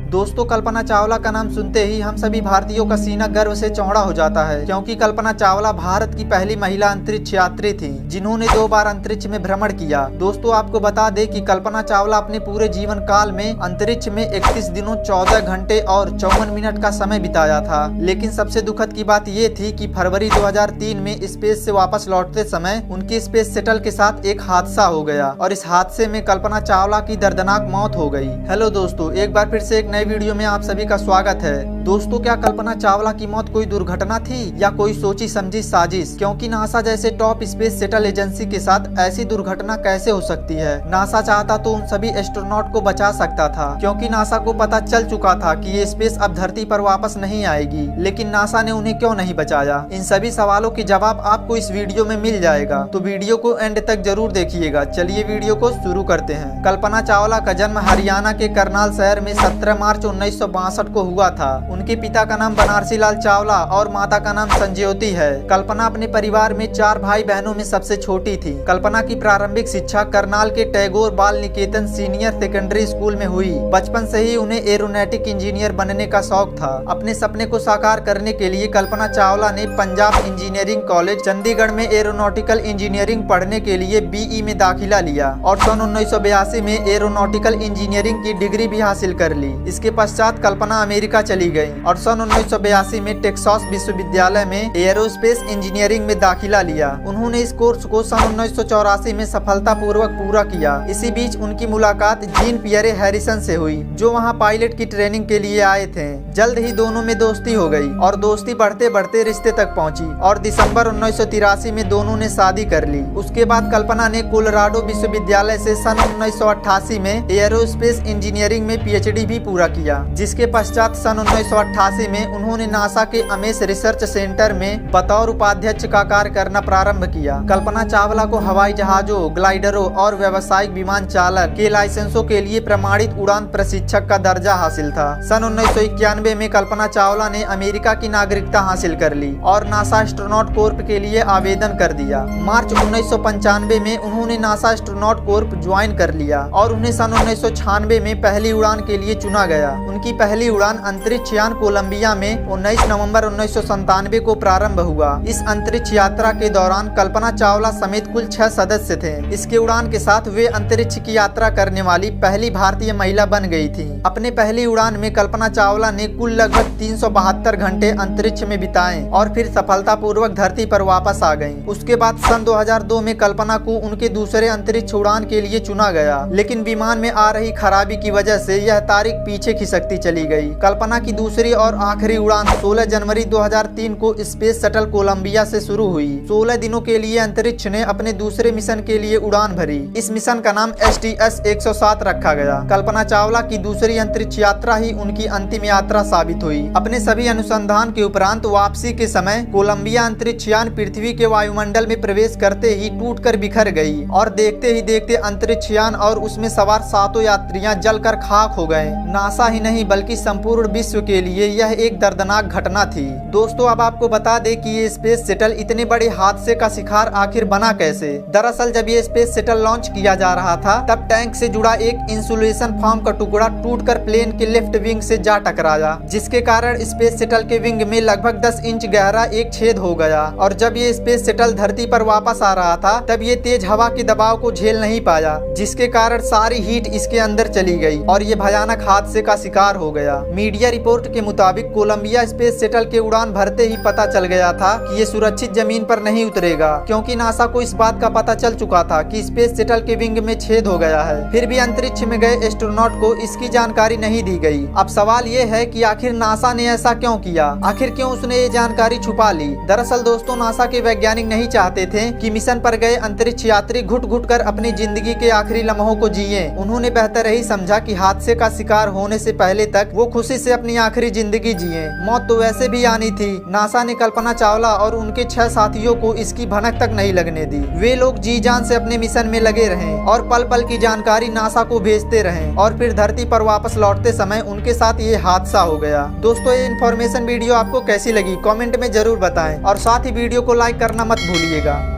दोस्तों, कल्पना चावला का नाम सुनते ही हम सभी भारतीयों का सीना गर्व से चौड़ा हो जाता है, क्योंकि कल्पना चावला भारत की पहली महिला अंतरिक्ष यात्री थी जिन्होंने 2 बार अंतरिक्ष में भ्रमण किया। दोस्तों, आपको बता दें कि कल्पना चावला अपने पूरे जीवन काल में अंतरिक्ष में 31 दिनों 14 घंटे और 54 मिनट का समय बिताया था। लेकिन सबसे दुखद की बात ये थी कि फरवरी 2003 में स्पेस से वापस लौटते समय उनकी स्पेस शटल के साथ एक हादसा हो गया और इस हादसे में कल्पना चावला की दर्दनाक मौत हो गई। हेलो दोस्तों, एक बार फिर से एक नए वीडियो में आप सभी का स्वागत है। दोस्तों, क्या कल्पना चावला की मौत कोई दुर्घटना थी या कोई सोची समझी साजिश? क्योंकि नासा जैसे टॉप स्पेस शटल एजेंसी के साथ ऐसी दुर्घटना कैसे हो सकती है? नासा चाहता तो उन सभी एस्ट्रोनॉट को बचा सकता था, क्योंकि नासा को पता चल चुका था कि ये स्पेस अब धरती पर वापस नहीं आएगी। लेकिन नासा ने उन्हें क्यों नहीं बचाया? इन सभी सवालों के जवाब आपको इस वीडियो में मिल जाएगा, तो वीडियो को एंड तक जरूर देखिएगा। चलिए वीडियो को शुरू करते हैं। कल्पना चावला का जन्म हरियाणा के करनाल शहर में 17 मार्च 1962 को हुआ था। उनके पिता का नाम बनारसी लाल चावला और माता का नाम संज्योति है। कल्पना अपने परिवार में 4 भाई बहनों में सबसे छोटी थी। कल्पना की प्रारंभिक शिक्षा करनाल के टैगोर बाल निकेतन सीनियर सेकेंडरी स्कूल में हुई। बचपन से ही उन्हें एरोनॉटिक इंजीनियर बनने का शौक था। अपने सपने को साकार करने के लिए कल्पना चावला ने पंजाब इंजीनियरिंग कॉलेज चंडीगढ़ में एरोनॉटिकल इंजीनियरिंग पढ़ने के लिए BE में दाखिला लिया और सन 1982 में एरोनॉटिकल इंजीनियरिंग की डिग्री भी हासिल कर ली। इसके पश्चात कल्पना अमेरिका चली गई और सन 1982 में टेक्सास विश्वविद्यालय में एरोस्पेस इंजीनियरिंग में दाखिला लिया। उन्होंने इस कोर्स को सन 1984 में सफलतापूर्वक पूरा किया। इसी बीच उनकी मुलाकात जीन पियरे हैरिसन से हुई, जो वहां पायलट की ट्रेनिंग के लिए आए थे। जल्द ही दोनों में दोस्ती हो गई और दोस्ती बढ़ते बढ़ते रिश्ते तक पहुंची और दिसंबर 1983 में दोनों ने शादी कर ली। उसके बाद कल्पना ने कोलोराडो विश्वविद्यालय से सन 1988 में एरोस्पेस इंजीनियरिंग में PhD भी पूरा किया, जिसके पश्चात सन 1988 में उन्होंने नासा के अमेस रिसर्च सेंटर में बतौर उपाध्यक्ष का कार्य करना प्रारंभ किया। कल्पना चावला को हवाई जहाजों, ग्लाइडरों और व्यावसायिक विमान चालक के लाइसेंसों के लिए प्रमाणित उड़ान प्रशिक्षक का दर्जा हासिल था। सन 1991 में कल्पना चावला ने अमेरिका की नागरिकता हासिल कर ली और नासा एस्ट्रोनॉट कोर्प के लिए आवेदन कर दिया। मार्च 1995 में उन्होंने नासा एस्ट्रोनॉट कोर्प ज्वाइन कर लिया और उन्हें सन 1996 में पहली उड़ान के लिए चुना गया। उनकी पहली उड़ान अंतरिक्ष यान कोलंबिया में 19 नवंबर 1997 को प्रारंभ हुआ। इस अंतरिक्ष यात्रा के दौरान कल्पना चावला समेत कुल 6 सदस्य थे। इसके उड़ान के साथ वे अंतरिक्ष की यात्रा करने वाली पहली भारतीय महिला बन गई थी। अपने पहली उड़ान में कल्पना चावला ने कुल लगभग 372 घंटे अंतरिक्ष में बिताए और फिर सफलतापूर्वक धरती पर वापस आ गयी। उसके बाद सन 2002 में कल्पना को उनके दूसरे अंतरिक्ष उड़ान के लिए चुना गया, लेकिन विमान में आ रही खराबी की वजह से यह तारीख पीछे खिसकती चली गई। कल्पना की दूसरी और आखिरी उड़ान 16 जनवरी 2003 को स्पेस शटल कोलंबिया से शुरू हुई। 16 दिनों के लिए अंतरिक्ष ने अपने दूसरे मिशन के लिए उड़ान भरी। इस मिशन का नाम STS-107 रखा गया। कल्पना चावला की दूसरी अंतरिक्ष यात्रा ही उनकी अंतिम यात्रा साबित हुई। अपने सभी अनुसंधान के उपरांत वापसी के समय कोलंबिया अंतरिक्ष यान पृथ्वी के वायुमंडल में प्रवेश करते ही टूटकर बिखर गई और देखते ही देखते अंतरिक्ष यान और उसमें सवार 7 यात्रियां जलकर खाक हो गए। नासा ही नहीं बल्कि संपूर्ण विश्व के लिए यह एक दर्दनाक घटना थी। दोस्तों, अब आपको बता दें कि ये स्पेस शटल इतने बड़े हादसे का शिकार आखिर बना कैसे। दरअसल जब ये स्पेस शटल लॉन्च किया जा रहा था, तब टैंक से जुड़ा एक इंसुलेशन फॉर्म का टुकड़ा टूटकर प्लेन के लेफ्ट विंग से जा टकराया, जिसके कारण स्पेस शटल के विंग में लगभग 10 इंच गहरा एक छेद हो गया। और जब ये स्पेस शटल धरती पर वापस आ रहा था, तब ये तेज हवा के दबाव को झेल नहीं पाया, जिसके कारण सारी हीट इसके अंदर चली गई और ये भयानक हादसे का शिकार हो गया। मीडिया रिपोर्ट के मुताबिक कोलंबिया स्पेस शटल के उड़ान भरते ही पता चल गया था कि ये सुरक्षित जमीन पर नहीं उतरेगा, क्योंकि नासा को इस बात का पता चल चुका था कि स्पेस शटल के विंग में छेद हो गया है। फिर भी अंतरिक्ष में गए एस्ट्रोनॉट को इसकी जानकारी नहीं दी गई। अब सवाल ये है कि आखिर नासा ने ऐसा क्यों किया? आखिर क्यों उसने ये जानकारी छुपा ली? दरअसल दोस्तों, नासा के वैज्ञानिक नहीं चाहते थे कि मिशन पर गए अंतरिक्ष यात्री घुट घुट कर अपनी जिंदगी के आखिरी लम्हों को जिए। उन्होंने बेहतर यही समझा कि हादसे का शिकार होने से पहले तक वो खुशी से अपनी आखिरी जिंदगी जिए। मौत तो वैसे भी आनी थी। नासा ने कल्पना चावला और उनके 6 साथियों को इसकी भनक तक नहीं लगने दी। वे लोग जी जान से अपने मिशन में लगे रहे और पल पल की जानकारी नासा को भेजते रहे और फिर धरती पर वापस लौटते समय उनके साथ ये हादसा हो गया। दोस्तों, ये इन्फॉर्मेशन वीडियो आपको कैसी लगी कमेंट में जरूर बताएं और साथ ही वीडियो को लाइक करना मत भूलिएगा।